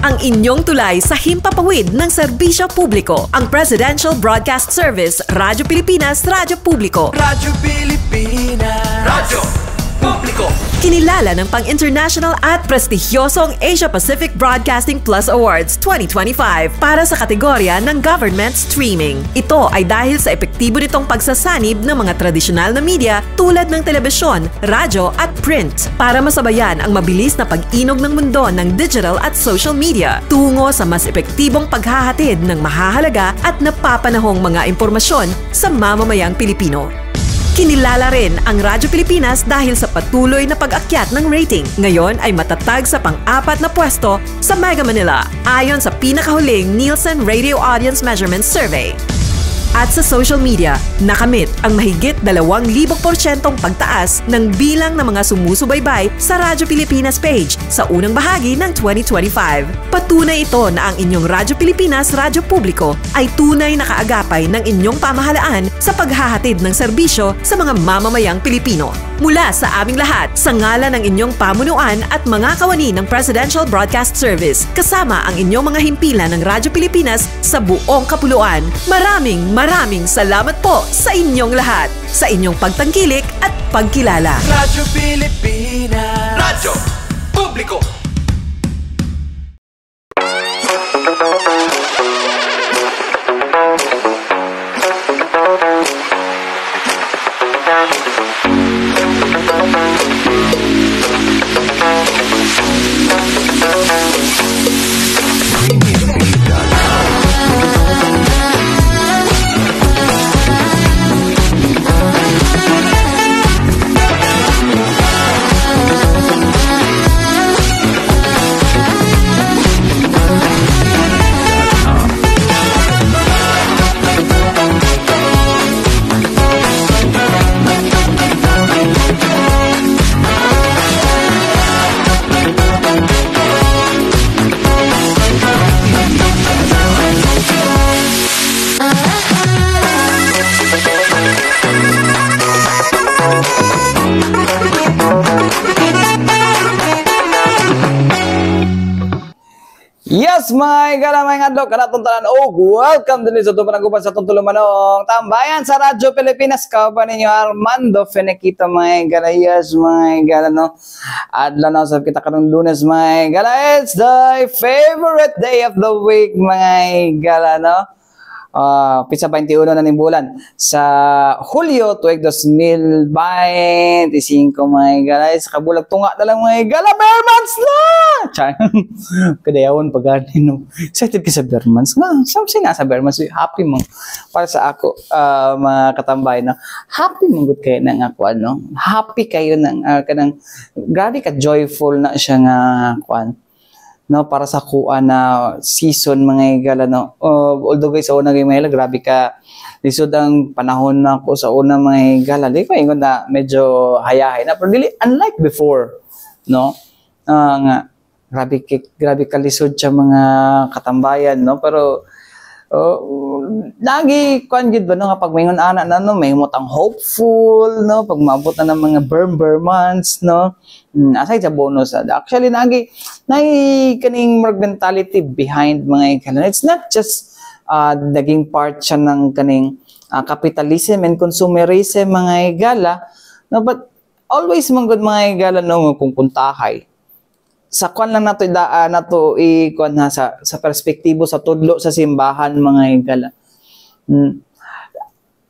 ang inyong tulay sa himpapawid ng serbisyo publiko. Ang Presidential Broadcast Service, Radyo Pilipinas, Radyo Publiko. Radyo Pilipinas. Radyo Publiko. Kinilala ng pang-international at prestigyosong Asia Pacific Broadcasting Plus Awards 2025 para sa kategorya ng Government Streaming. Ito ay dahil sa epektibo nitong pagsasanib ng mga tradisyonal na media tulad ng telebisyon, radyo at print para masabayan ang mabilis na pag-inog ng mundo ng digital at social media tungo sa mas epektibong paghahatid ng mahahalaga at napapanahong mga impormasyon sa mamamayang Pilipino. Kinilala rin ang Radyo Pilipinas dahil sa patuloy na pag-akyat ng rating. Ngayon ay matatag sa pang-4 na pwesto sa Mega Manila ayon sa pinakahuling Nielsen Radio Audience Measurement Survey. At sa social media, nakamit ang mahigit 2,000% pagtaas ng bilang ng mga sumusubaybay sa Radyo Pilipinas page sa unang bahagi ng 2025. Patunay ito na ang inyong Radyo Pilipinas Radyo Publiko ay tunay na kaagapay ng inyong pamahalaan sa paghahatid ng serbisyo sa mga mamamayang Pilipino. Mula sa aming lahat, sa ngalan ng inyong pamunuan at mga kawani ng Presidential Broadcast Service, kasama ang inyong mga himpilan ng Radyo Pilipinas sa buong kapuluan. Maraming salamat po sa inyong lahat, sa inyong pagtangkilik at pagkilala. Radyo Pilipinas. Radyo Publiko. Yes, mga galamay nga do, kanatong tanan. Welcome din sa tumanagubad sa tulumanong tambayan sa Radyo Pilipinas. Kauban ninyo Armando Fenekito, mga gala. Yes, mga gala, no. Adlaw na sa kita karong Lunes, mga gala. It's the favorite day of the week, mga gala, no. Pizza 21 na ng bulan sa Hulyo tuig 2025, mga guys. Kabulag tunga na lang, mga gala. Bare months na! Kadayawan pag-anin, no? Excited ka sa bare months nga. Something nga sa bare months. Happy mo. Para sa ako, mga katambay, no? Happy mo good kayo ng ako, no? Happy kayo ng, kanang, grabe ka joyful na siya nga, kwan. No, para sa kuha na season, mga igala, no. Although guys, sa una mga igala, grabe ka lisod ang panahon na ko sa una, mga igala. Di ko ingon na medyo hayahay na, pero really unlike before, no. Nga grabe ka lisod siya, mga katambayan, no. Pero lagi kuan gid ba, no, kapag mayingon ana na, no, may mutang hopeful, no, pag maabot na ng mga burn months, no. Aside sa bonus, actually nagi kaning mentality behind, mga igala. It's not just naging part siya ng kaning capitalism and consumerism, mga igala, no, but always man good, mga igala, no, kung puntahay sa kwan lang nato idaan nato i-kwan na sa perspektibo sa tudlo sa simbahan, mga igala.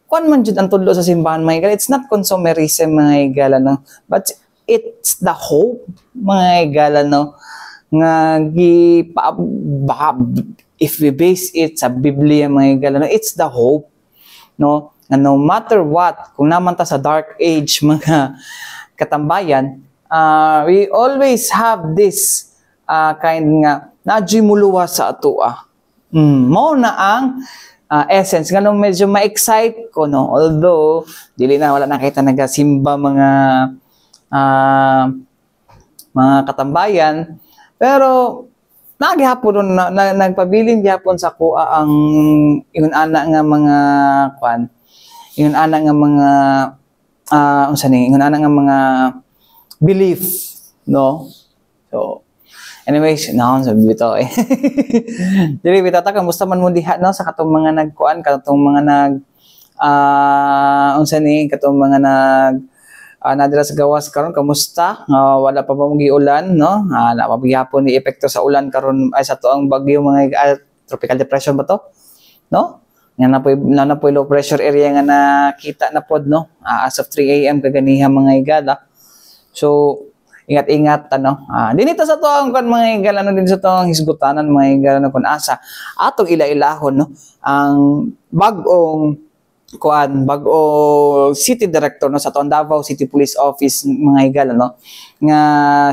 Kwan man jud ang tudlo sa simbahan, mga igala. It's not consumerism, mga igala, no, but it's the hope, mga igala, no, nga if we base it sa Biblia, mga igala, no, it's the hope, no, and no matter what, kung naman ta sa dark age, mga katambayan, we always have this kind nga nadji muluwa sa atua. Mao na ang essence nga nung medyo ma-excite ko, no, although dili na wala nakita nagasimba, mga katambayan, pero nagihapon na nagpabilin gihapon sa kuha ang ingon ana nga mga kwan, ingon ana nga mga unsa ni ingon ana nga mga belief, no. So Anyways, naon sabi bitaw eh. Dili bitaw ta kamusta man mo diha no sa katong mga nagkuan katong mga nag unsa ni katong mga nag nadira sa gawas karon kamusta? Wala pa ba mong giulan no? Na pa gyapon ni epekto sa ulan karon ay sa tuang bagyo mga tropical depression ba to? No? Nga na po low pressure area nga nakita na pod no as of 3 AM kaganiha mga igala. So ingat-ingat ano. Dinito sa tuang kan mga igala no din sa tuang hisgutanan mga igala no kun asa atong ila-ilahon no ang bag-ong city director no sa tuang Davao City Police Office mga igala no nga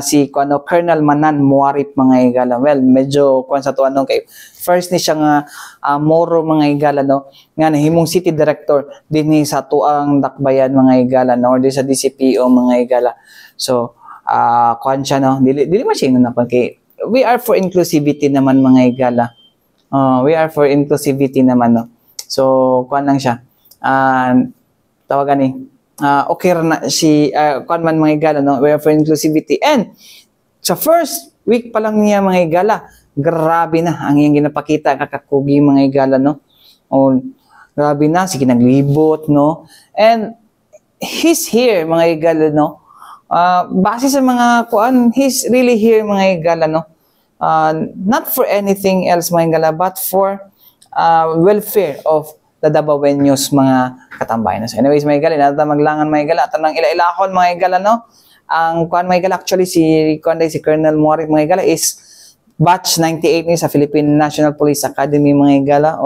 si Colonel Manan Muarip mga igala. Well medyo kuan sa tuang no kay first ni siya nga moro mga igala no nga nahimong city director dinhi sa tuang Dakbayan mga igala no or di sa DCPO mga igala. So kuan siya no dili man siya na kay we are for inclusivity naman mga igala. We are for inclusivity naman no. So kuan lang siya. Tawagan ni okay ra na si kuan man mga igala no, we are for inclusivity. And sa first week pa lang niya mga igala, grabe na ang iyang ginapakita kakakugi mga igala no. O grabe na sige naglibot no. And he's here mga igala no. Base sa mga kuan, he's really here mga igala no. Not for anything else mga igala but for welfare of the Dabawenyos mga katambayan. So anyways mga igala, nata maglangan mga igala, tanang ila-ilahon mga igala no. Ang kuan mga igala actually si Colonel Muarip mga igala is batch 98 ni sa Philippine National Police Academy mga igala.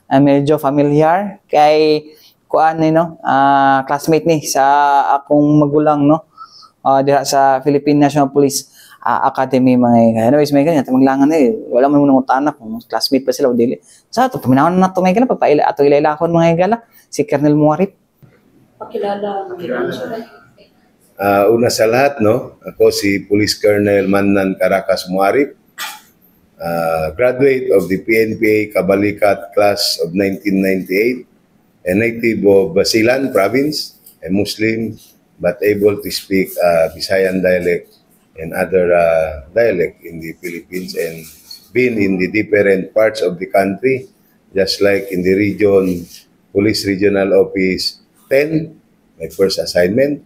Medyo familiar kay kuan ni no, classmate ni sa akong magulang no. Diha sa Philippine National Police Academy mga igala. Anyways mga igala, maglangan wala man mo tanak kung classmate pa sila o dili. Sa to paminawan na to mga igala papaila ato ila-ilahon mga igala si Colonel Muarip. Pakilala mga igala. Una sa lahat, no, ako si Police Colonel Manan Caracas Muarip, graduate of the PNPA Kabalikat class of 1998, a native of Basilan province, a Muslim, but able to speak Visayan dialect and other dialect in the Philippines and been in the different parts of the country, just like in the region, Police Regional Office 10, my first assignment,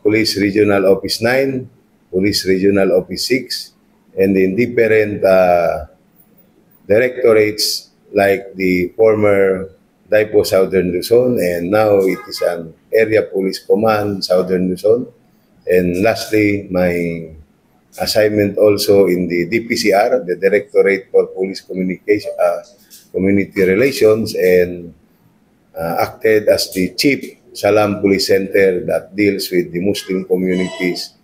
Police Regional Office 9, Police Regional Office 6, and in different directorates like the former DIPO Southern Luzon, and now it is an Area Police Command Southern Luzon. And lastly, my assignment also in the DPCR, the Directorate for Police Communication, Community Relations, and acted as the Chief Salam Police Center that deals with the Muslim communities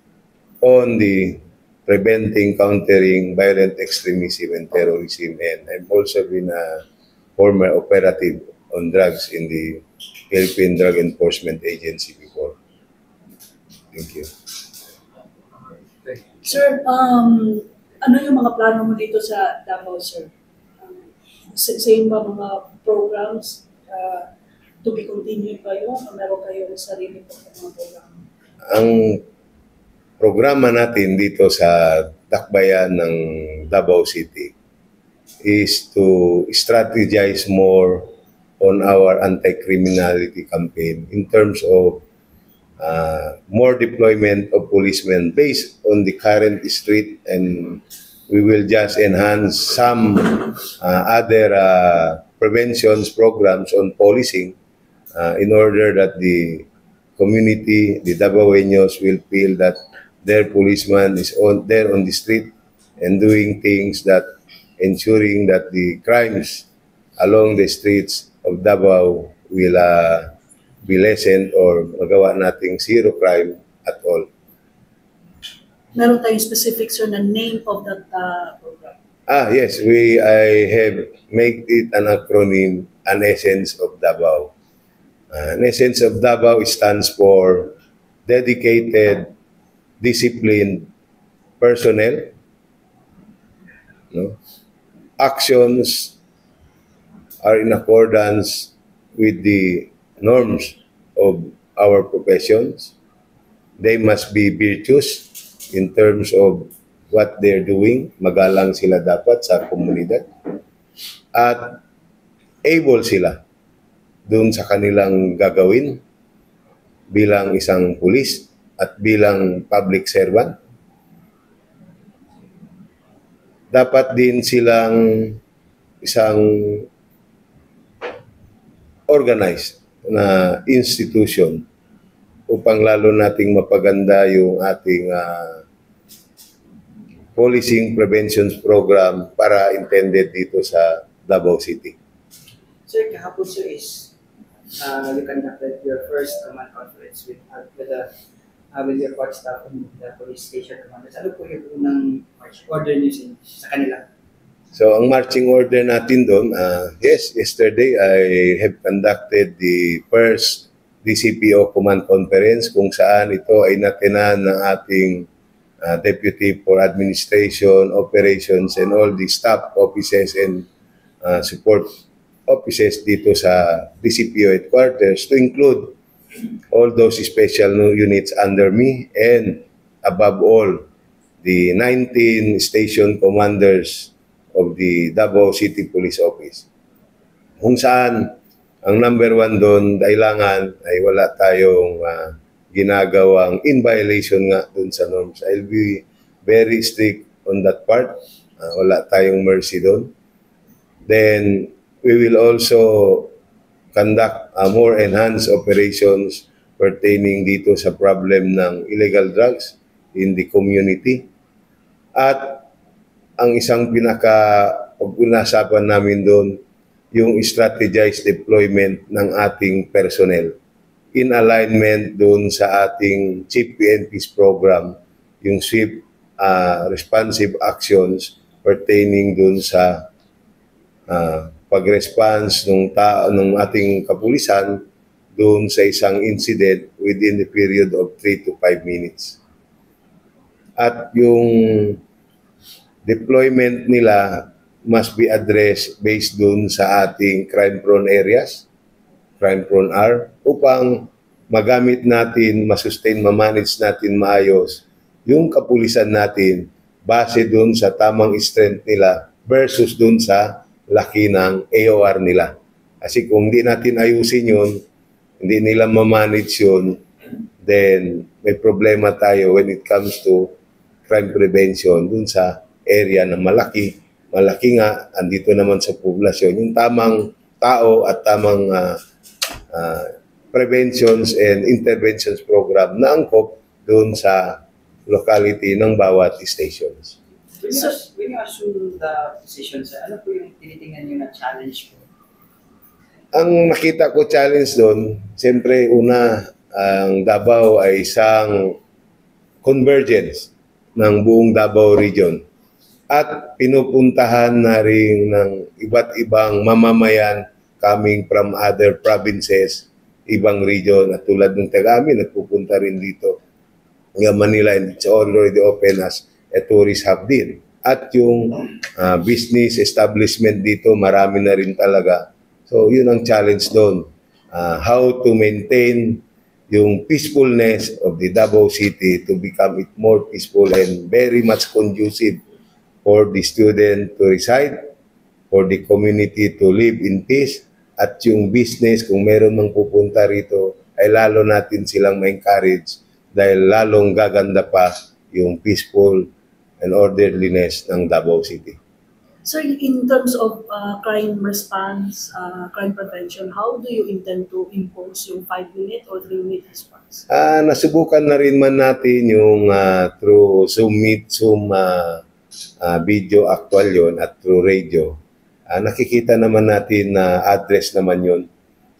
on the preventing, countering violent extremism and terrorism. And I've also been a former operative on drugs in the Philippine Drug Enforcement Agency before. Thank you. Sir, ano yung mga plano mo dito sa Davao, sir? Same ba mga programs to be continued ba yun? O meron kayong sarili po mga program? Ang programa natin dito sa Dakbayan ng Davao City is to strategize more on our anti-criminality campaign in terms of more deployment of policemen based on the current street, and we will just enhance some other preventions programs on policing in order that the community, the Dabaweños, will feel that their policeman is there on the street and doing things that ensuring that the crimes along the streets of Davao will be lessened or magawa nating zero crime at all. Meron tayong specific, sir, na name of that program? Yes, I have made it an acronym, An Essence of Davao. An Essence of Davao stands for dedicated, disciplined personnel. No? Actions are in accordance with the norms of our professions. They must be virtuous in terms of what they're doing. Magalang sila dapat sa komunidad. At able sila doon sa kanilang gagawin bilang isang pulis at bilang public servant. Dapat din silang isang organized na institution upang lalo nating mapaganda yung ating policing prevention program para intended dito sa Davao City. Sir, kahapon sir is you conducted your first command conference with your court staff and the police station commanders. Ano po yung unang march order niyo sa kanila? So, ang marching order natin doon, yes, yesterday I have conducted the first DCPO command conference kung saan ito ay natenan ng ating Deputy for Administration, Operations, and all the staff offices and support offices dito sa DCPO headquarters to include all those special units under me and above all, the 19 station commanders of the Davao City Police Office. Kung saan ang number one doon, kailangan ay wala tayong ginagawang in violation nga doon sa norms. I'll be very strict on that part. Wala tayong mercy doon. Then, we will also conduct more enhanced operations pertaining dito sa problem ng illegal drugs in the community. At ang isang pinaka-pag-unasapan namin doon, yung strategized deployment ng ating personnel in alignment doon sa ating Chief PNP's program, yung swift responsive actions pertaining doon sa pag-response ng ating kapulisan doon sa isang incident within the period of 3 to 5 minutes. At yung deployment nila must be addressed based doon sa ating crime-prone areas, crime-prone R, upang magamit natin, masustain, mamanage natin maayos yung kapulisan natin base doon sa tamang strength nila versus doon sa laki ng AOR nila. Kasi kung hindi natin ayusin yun, hindi nila mamanage yun, then may problema tayo when it comes to crime prevention dun sa area na malaki nga, andito naman sa poblasyon, yung tamang tao at tamang preventions and interventions program na angkop dun sa locality ng bawat stations. When you assume the position, sir, ano po yung tinitingnan nyo na challenge po? Ang nakita ko challenge doon, siyempre una, ang Davao ay isang convergence ng buong Davao region. At pinupuntahan na rin ng iba't ibang mamamayan coming from other provinces, ibang region. At tulad ng Tagami, nagpupunta rin dito. Ng Manila, and it's already open as a tourist hub din. At yung business establishment dito, marami na rin talaga. So, yun ang challenge doon. How to maintain yung peacefulness of the Davao City to become it more peaceful and very much conducive for the student to reside, for the community to live in peace, at yung business, kung meron mang pupunta rito, ay lalo natin silang ma-encourage dahil lalong gaganda pa yung peaceful and orderliness ng Davao City. So in terms of crime response, crime prevention, how do you intend to impose yung 5-minute or 3-minute response? Nasubukan na rin man natin yung through Zoom Meet, Zoom video actual yun at through radio. Nakikita naman natin na address naman yun.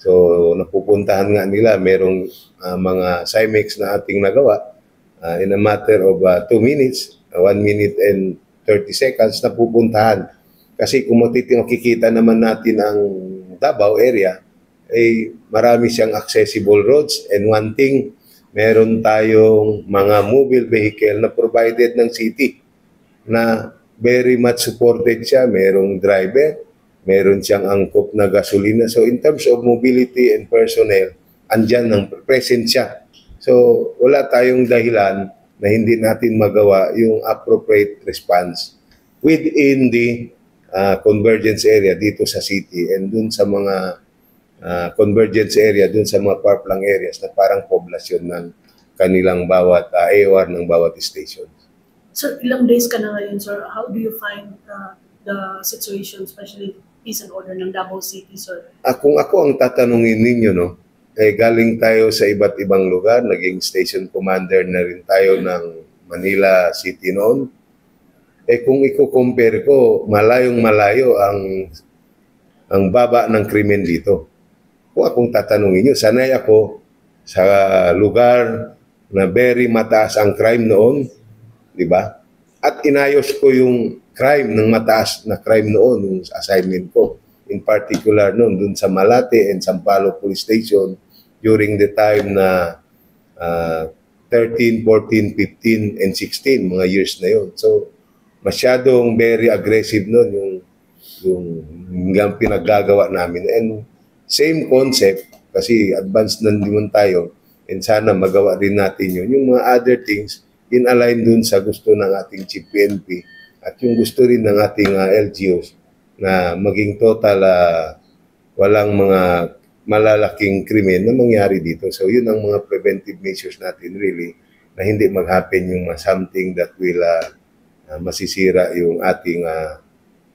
So napupuntahan nga nila, merong mga CIMEX na ating nagawa in a matter of 2 minutes, 1 minute and 30 seconds na pupuntahan. Kasi kung makikita naman natin ang Davao area, ay marami siyang accessible roads, and one thing, meron tayong mga mobile vehicle na provided ng city na very much supported siya. Merong driver, meron siyang angkop na gasolina. So in terms of mobility and personnel, andyan ang present siya. So wala tayong dahilan na hindi natin magawa yung appropriate response within the convergence area dito sa city and dun sa mga convergence area, dun sa mga parklang areas na parang poblasyon ng kanilang bawat AOR ng bawat station. Sir, ilang days ka na ngayon, sir. How do you find the situation, especially peace and order ng Davao City, sir? Kung ako ang tatanungin ninyo, no, galing tayo sa iba't ibang lugar, naging station commander na rin tayo ng Manila City noon. Kung i-compare ko, malayong malayo ang baba ng krimen dito. Kung akong tatanungin nyo, sanay ako sa lugar na very mataas ang crime noon, di ba? At inayos ko yung crime ng mataas na crime noon, yung assignment ko. In particular noon, dun sa Malate and Sampaloc Police Station, during the time na 13, 14, 15, and 16, mga years na yun. So, masyadong very aggressive nun yung pinaggagawa namin. And same concept, kasi advanced na naman tayo, and sana magawa rin natin yun. Yung mga other things, in align dun sa gusto ng ating Chief PNP at yung gusto rin ng ating LGUs na maging total walang mga malalaking krimen na mangyari dito. So yun ang mga preventive measures natin really, na hindi mag-happen yung something that will masisira yung ating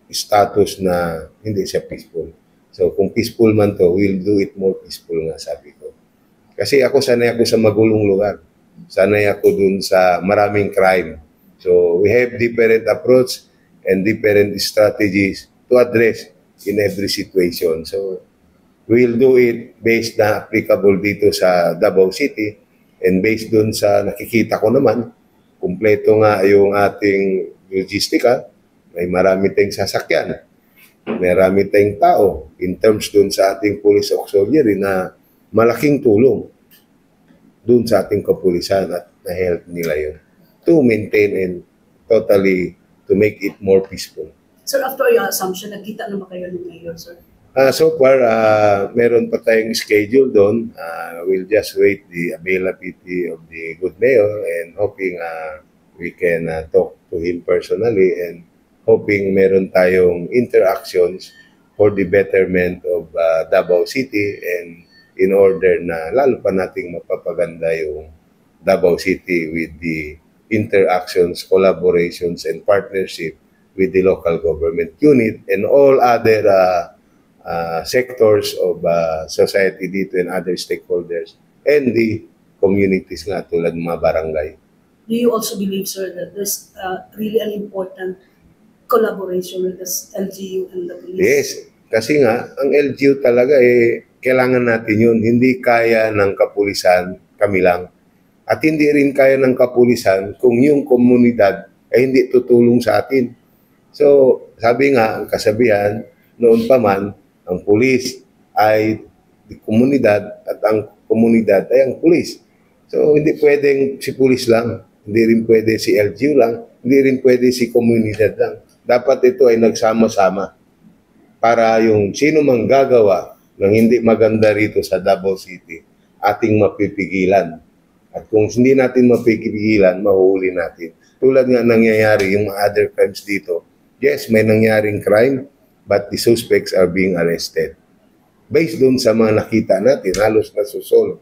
status na hindi siya peaceful. So kung peaceful man to, we'll do it more peaceful nga, sabi ko. Kasi sanay ako sa magulong lugar. Sanay ako dun sa maraming crime. So we have different approach and different strategies to address in every situation. So we'll do it based na applicable dito sa Davao City and based dun sa nakikita ko naman, kumpleto nga yung ating logistika, may marami tayong sasakyan, may marami tayong tao in terms dun sa ating police auxiliary na malaking tulong dun sa ating kapulisan at na-help nila yun to maintain and totally to make it more peaceful. Sir, after your assumption, nagkita naman kayo ng mayor, sir? So far, meron pa tayong schedule doon. We'll just wait the availability of the good mayor and hoping we can talk to him personally and hoping meron tayong interactions for the betterment of Davao City and in order na lalo pa nating mapapaganda yung Davao City with the interactions, collaborations, and partnership with the local government unit and all other sectors of society dito and other stakeholders and the communities nga tulad ng mga barangay. Do you also believe, sir, that there's really an important collaboration with the LGU and the police? Yes, kasi nga, ang LGU talaga kailangan natin yun. Hindi kaya ng kapulisan, kami lang. At hindi rin kaya ng kapulisan kung yung komunidad ay hindi tutulong sa atin. So, sabi nga, ang kasabihan, noon pa man, ang pulis ay komunidad at ang komunidad ay ang pulis. So, hindi pwedeng si pulis lang, hindi rin pwede si LGU lang, hindi rin pwede si komunidad lang. Dapat ito ay nagsama-sama para yung sino mang gagawa ng hindi maganda rito sa Davao City, ating mapipigilan. At kung hindi natin mapipigilan, mahuhuli natin. Tulad nga nangyayari yung other crimes dito, yes, may nangyaring crime, but the suspects are being arrested. Based dun sa mga nakita natin, halos nasusolve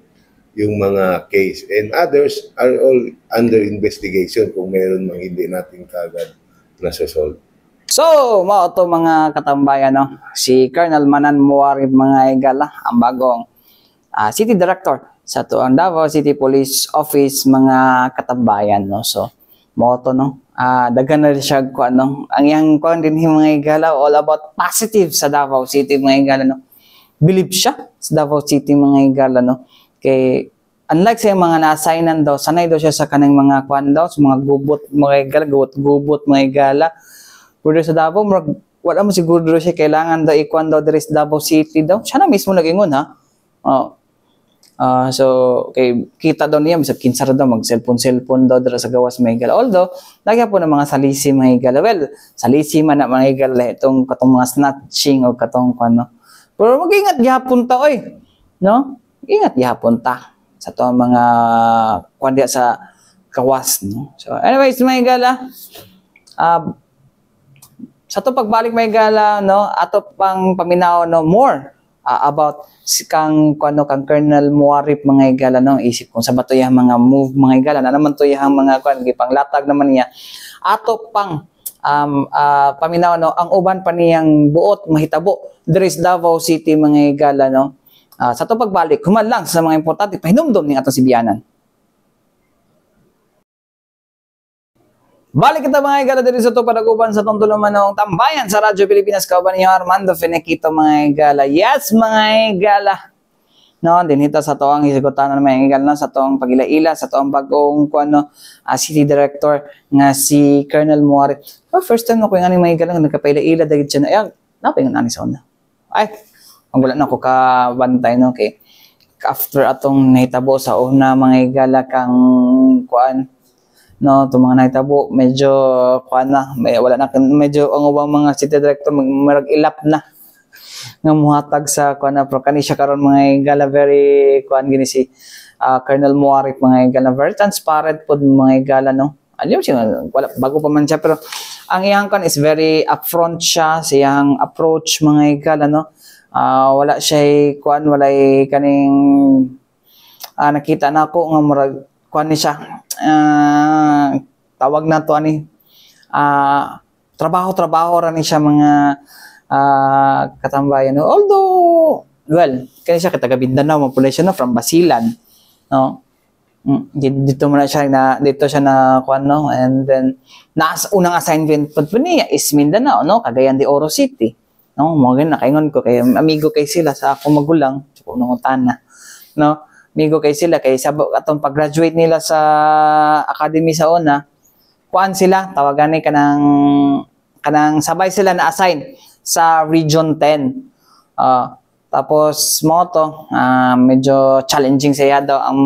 yung mga case. And others are all under investigation kung meron mga hindi natin kagad nasusolve. So, mao to mga katambayan, no? Si Colonel Manan Muarib mga igala, ang bagong City Director sa tuang Davao City Police Office mga katambayan, no? So, mao to, no? Dagan na siya ko ano, ang yang kon din mga igala all about positive sa Davao City mga igala, no. Believe siya sa Davao City mga igala, no. Kay unlike sa mga na-assignan daw, sanay daw siya sa kanang mga kwan daw, sa mga gubot mga igala, gubot mga igala. Pero sa Davao, wala mo siguro siya kailangan daw ikwan daw diri sa Davao City daw. Siya na mismo nag-ingon, ha. So, okay, kita daw niya, bisag kinsar daw, mag-cellphone daw dira sa gawas mga higala. Although, lagyan po ng mga salisi mga higala. Well, salisi man na mga higala, itong katong mga snatching o katong ano. Pero mag-ingat gihapon ta, oy. No? Ingat gihapon ta sa to mga kwan diya sa kawas, no? So, anyways, may gala, sa to pagbalik may gala, no, ato pang paminaw, no, more about si kang Colonel Muarip mga igala, no, isip kung sa bato yung mga move mga igala, na naman to yung mga panglatag naman niya, ato pang paminaw, no, ang uban pa niyang buot mahitabo there is Davao City mga igala, no. Sa to pagbalik human lang sa mga importante pahinumdom ning atong sibiyanan. Balik kita mga igala dito sa to panaguban sa tong tulumanong tambayan sa Radyo Pilipinas, kauban niyo Armando Fenekito mga igala. Yes mga igala. No, dinito sa to ang hisigutan ng mga igala, sa to ang pagilaila, sa to ang bagong city director nga si Colonel Muarip. First time ako yung mga igala nga nagkapaila-ila dagit siya na ay napingan ani sa una. Ay, ang wala na ko ka bantay, no, kay after atong nahitabo sa una mga igala kang no, itong mga nahitabo medyo wala na, medyo ang ubang mga city director marag-ilap na nga muhatag sa pero kani siya karon mga igala very gini si Colonel Muarip mga igala, very transparent pod mga igala, no. Alam siya wala bago pa man siya, pero ang iyang is very upfront siya sa iyang approach mga igala, no. Wala siya wala kaning nakita na ako nga murag ni siya tawag na to ani trabaho ra ni siya mga katambayan, no. Although well kani siya taga Mindanao mapula siya, no, from Basilan, no. Dito muna siya dito siya na no, and then unang assignment po niya is Mindanao, no, Cagayan de Oro City, no. Mo gani nakaingon ko kay amigo kay sila sa ako magulang ko nung utana, no. Amigo kay sila kay sabot atong pag-graduate nila sa academy sa una, sila tawagan ni kanang sabay sila na assign sa Region 10. Tapos mo to medyo challenging siya daw ang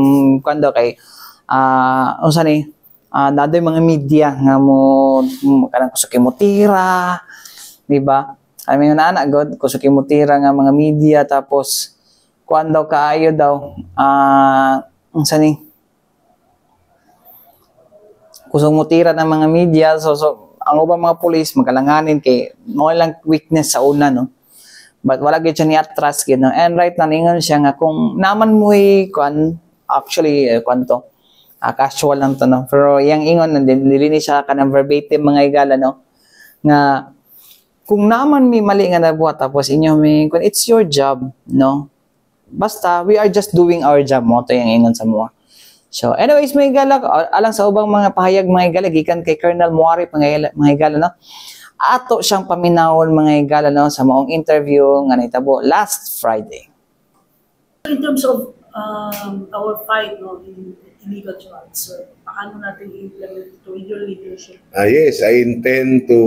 kay unsa ni dadoy mga media nga mo kanang kusuki mo tira, di ba? I mean anak god kusuki mo tira nga mga media, tapos daw kaayo daw unsa ni kusong mutira ng mga media, so ang ubang mga pulis magalanganin kay mo lang weakness sa una, no, but wala gyud siya ni atras gid, no. And right na ningon siya nga kung naman mo actually casual lang to, no, pero yang ingon nilini siya kanang verbatim mga igala, no, nga kung naman may mali nga nabuhat tapos inyo may it's your job, no. Basta, we are just doing our job mo. Ito yung ingon sa mga. So, anyways, mga igala, alang sa ubang mga pahayag mga igala, gikan kay Colonel Muarip mga igala, no? Ato siyang paminawon mga igala, no, sa maong interview nga nahitabo last Friday. In terms of our fight, no, in illegal drugs, so, paano natin i-implement ito with your leadership? Yes, I intend to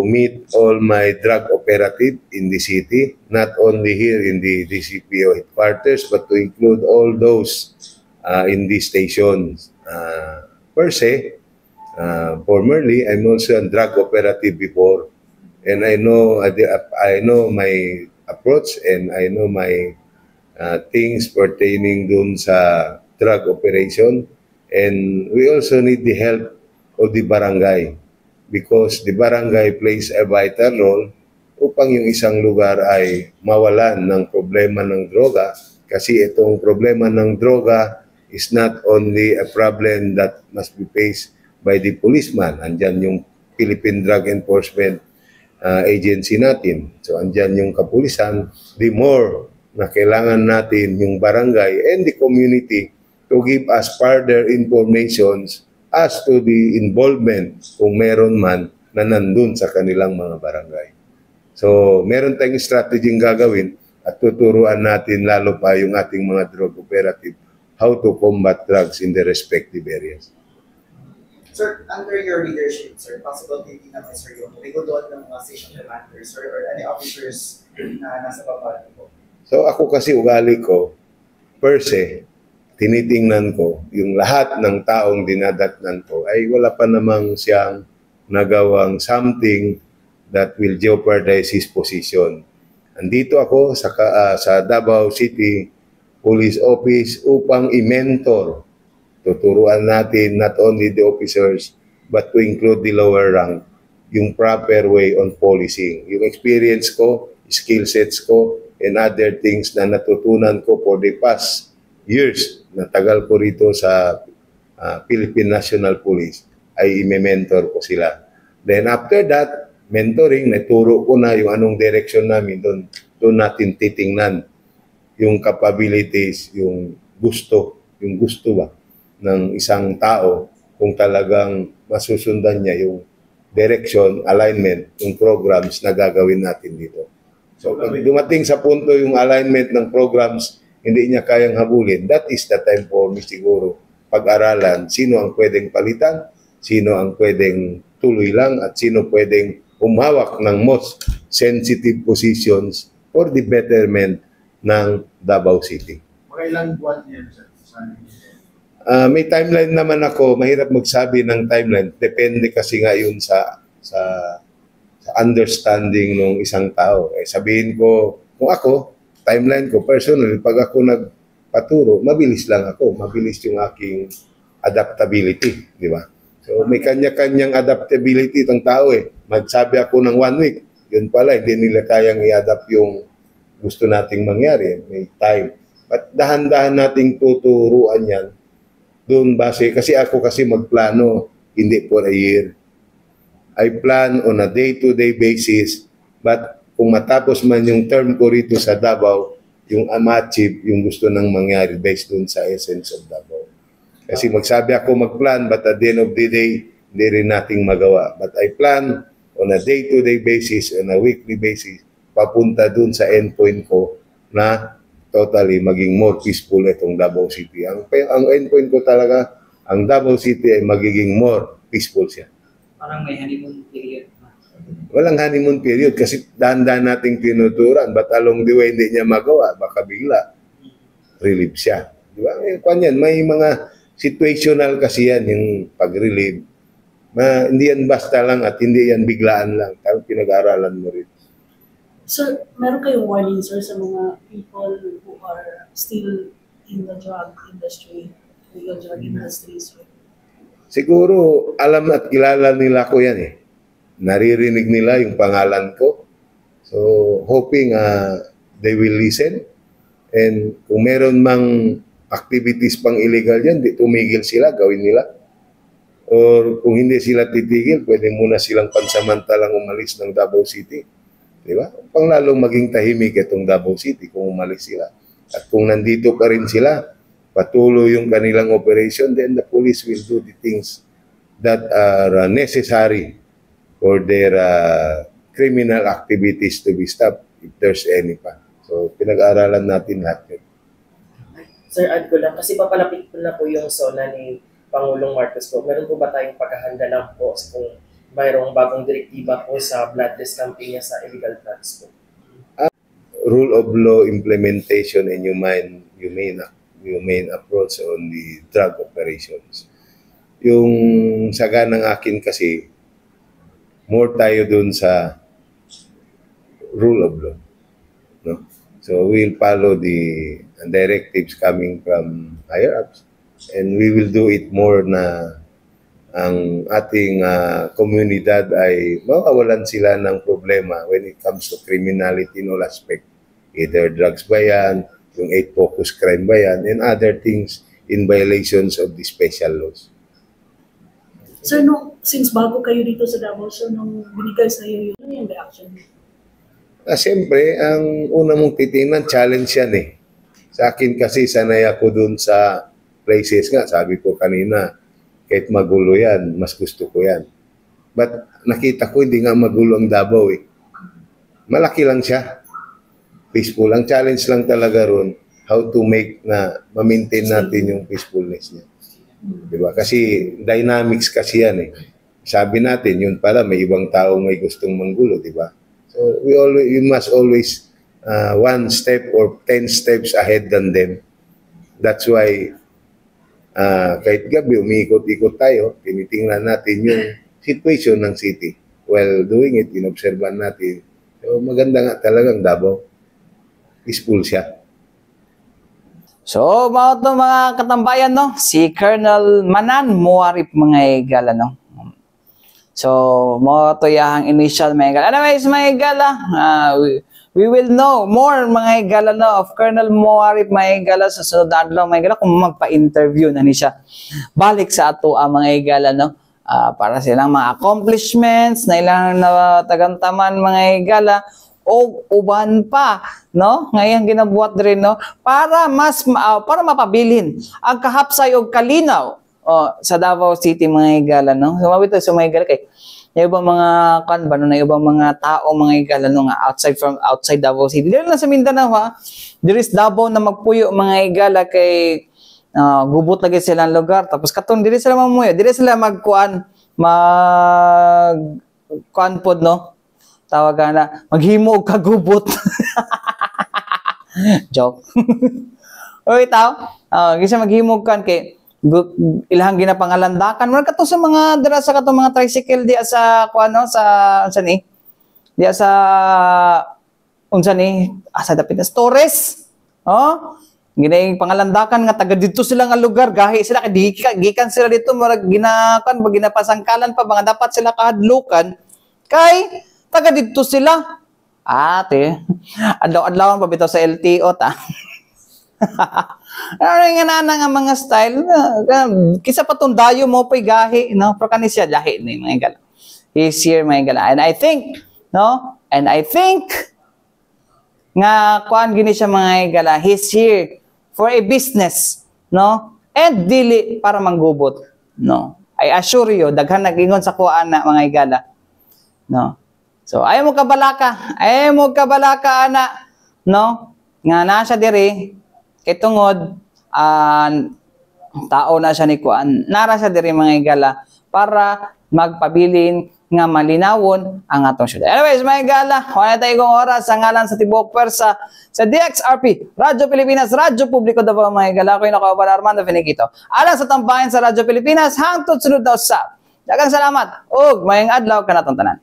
meet all my drug operative in the city, not only here in the DCPO headquarters, but to include all those in the stations. Per se, formerly, I'm also a drug operative before, and I know my approach and I know my things pertaining dun sa drug operation, and we also need the help of the barangay because the barangay plays a vital role upang yung isang lugar ay mawalan ng problema ng droga, kasi itong problema ng droga is not only a problem that must be faced by the policeman. Andyan yung Philippine Drug Enforcement Agency natin. So andyan yung kapulisan. The more na kailangan natin yung barangay and the community to give us further informations as to the involvement kung meron man na nandun sa kanilang mga barangay. So, meron tayong strategy gagawin at tuturuan natin lalo pa yung ating mga drug operative how to combat drugs in the respective areas. Sir, under your leadership, sir, possible thinking naman, sir, yung doon ng mga station commanders, sir, or any officers na nasa baba po? So, ako kasi ugali ko, per se, tinitingnan ko, yung lahat ng taong dinadatnan ko ay wala pa namang siyang nagawang something that will jeopardize his position. Andito ako sa Davao City Police Office upang i-mentor Tuturuan natin not only the officers, but to include the lower rank, yung proper way on policing. Yung experience ko, skill sets ko, and other things na natutunan ko for the past years na tagal ko rito sa Philippine National Police ay i-mentor ko sila. Then after that, mentoring, naturo ko na yung anong direction namin doon natin titingnan yung capabilities, yung gusto ba ng isang tao kung talagang masusundan niya yung direction, alignment, yung programs na gagawin natin dito. So pag dumating sa punto yung alignment ng programs, hindi niya kayang habulin, that is the time for me siguro pag-aralan sino ang pwedeng palitan, sino ang pwedeng tuloy lang, at sino pwedeng umhawak ng most sensitive positions for the betterment ng Davao City. Makailang buwan yan, sir? May timeline naman ako, mahirap magsabi ng timeline. Depende kasi nga yun sa understanding ng isang tao. Sabihin ko, kung ako, timeline ko, personally, pag ako nagpaturo, mabilis lang ako. Mabilis yung aking adaptability, di ba? So may kanya-kanyang adaptability itong tao Magsabi ako ng 1 week, yun pala, hindi nila kayang i-adapt yung gusto nating mangyari. May time. But dahan-dahan nating tuturuan yan doon base. Kasi ako magplano, hindi for a year. I plan on a day-to-day basis. But kung matapos man yung term ko rito sa Davao, yung ma-achieve yung gusto nang mangyari based doon sa essence of Davao. Kasi magsabi ako mag-plan, but at the end of the day, hindi rin nating magawa. But I plan on a day-to-day basis, on a weekly basis, papunta dun sa endpoint ko na totally maging more peaceful itong Davao City. Ang endpoint ko talaga, ang Davao City ay magiging more peaceful siya. Parang may honeymoon period. Walang honeymoon period kasi dahan-dahan nating tinuturan, but along the way hindi niya magawa, baka bigla relieve siya. Di ba? May mga situational kasi yan, yung pag-relieve. Hindi yan basta lang at hindi yan biglaan lang. Tapos pinag-aaralan mo rin. Sir, meron kayong warning, sir, sa mga people who are still in the drug industry, illegal drug industry, sir? Siguro, alam at kilala nila ko yan Naririnig nila yung pangalan ko. So, hoping they will listen. And kung meron mang activities pang illegal yan, tumigil sila, gawin nila. Or kung hindi sila titigil, pwede muna silang pansamantalang umalis ng Davao City. Di ba? Panglalong maging tahimik itong Davao City kung umalis sila. At kung nandito pa rin sila, patuloy yung kanilang operation, then the police will do the things that are necessary for their criminal activities to be stopped if there's any pa. So, pinag-aaralan natin lahat yun. Sir, add ko lang, kasi papalapit po na po yung SONA ni Pangulong Marcos po. Meron po ba tayong paghahanda lang po kung mayroong bagong direktiba po sa bloodless campaign sa illegal drugs po? Rule of law implementation and humane approach on the drug operations. Yung saga ng akin kasi, more tayo dun sa rule of law. No? So we'll follow the directives coming from higher ups and we will do it more na ang ating komunidad ay mawawalan sila ng problema when it comes to criminality in all aspect. Either drugs ba yan, yung 8 focus crime ba yan, and other things in violations of the special laws. Sir, since bago kayo dito sa Davao, sir, nung binigay sa iyo yun, ano yung reaction? Siyempre, ang una mong titingnan, challenge yan Sa akin kasi, sanay ako dun sa places nga. Sabi ko kanina, kahit magulo yan, mas gusto ko yan. But nakita ko, hindi nga magulo ang Davao Malaki lang siya. Peaceful. Ang challenge lang talaga ron, how to make na ma-maintain natin yung peacefulness niya. Diba? Kasi dynamics kasi yan Sabi natin, yun pala, may ibang tao may gustong manggulo, diba? So we must always 1 step or 10 steps ahead than them. That's why kahit gabi, umiikot-ikot tayo, tinitingnan natin yung situation ng city. While doing it, inobserban natin. So maganda nga talagang Davao. Peaceful siya. So, mga katambayan, no? Si Colonel Manan Muarip, mga higala, no? So, mo to yang initial, mga higala. Anyways, mga higala, we will know more, mga higala, no, of Colonel Muarip, mga higala, sa sunod na adlaw, mga higala, kung magpa-interview na ni siya. Balik sa ato, mga higala, no? Para silang mga accomplishments na ilang natagantaman, mga higala, o uban pa, no? Ngayon ginabuhat rin, no? Para para mapabilin ang kahapsay o kalinaw sa Davao City, mga higala, no? Sumabit sa mga higala kay yung ibang mga kanban, no? Ibang mga tao, mga higala, no? Outside Davao City. Dito na sa Mindanao, ha? There is Davao na magpuyo, mga higala, kay gubot lagi silang lugar. Tapos katong dili sila mamuyo, dili sila magkuan pod, no? Tawagan na, maghimo og kagubot. Joke. Oy, tao. Gisa maghimo kan kay ilahang ginapangalandakan. Wala kato sa mga dira sa katong mga tricycle di sa kuano sa unsa ni? Di sa unsa ni? Asa dapit na Torres. Ginay pangalandakan nga taga dito sila nga lugar, gahi sila kay gikan sila dito murag ginakan ginapasangkalan pa mga dapat sila kahadlukan kay taga dito sila. Ate, adlaw-adlawan pa bitaw sa LTO ta. Ano nga nga mga style, kisa pa tong dayo mo pa'y gahi, no? Pero kani siya lahi ni mga higala. He's here, mga higala. And I think, no? And I think nga kuan gini siya, mga higala, he's here for a business, no? And dili para manggubot, no? I assure you, daghan nagingon sa kuan na, mga higala, no? So, ayaw mo kabalaka, ana, no? Nga nasa diri, kay tungod, tao na siya ni kuan, nara siya diri, mga higala, para magpabilin nga malinawon ang atong syudad. Anyways, mga higala, wala tayo kong oras sa ngalan sa Tibuok Pwersa sa DXRP, Radyo Pilipinas, Radyo Publiko Davao, mga higala. Ako yung nakawala Armando Finiquito. Alang sa tambayan sa Radyo Pilipinas, hangtod sunod na usap. Daghang salamat ug mayang adlaw kanatong tanan.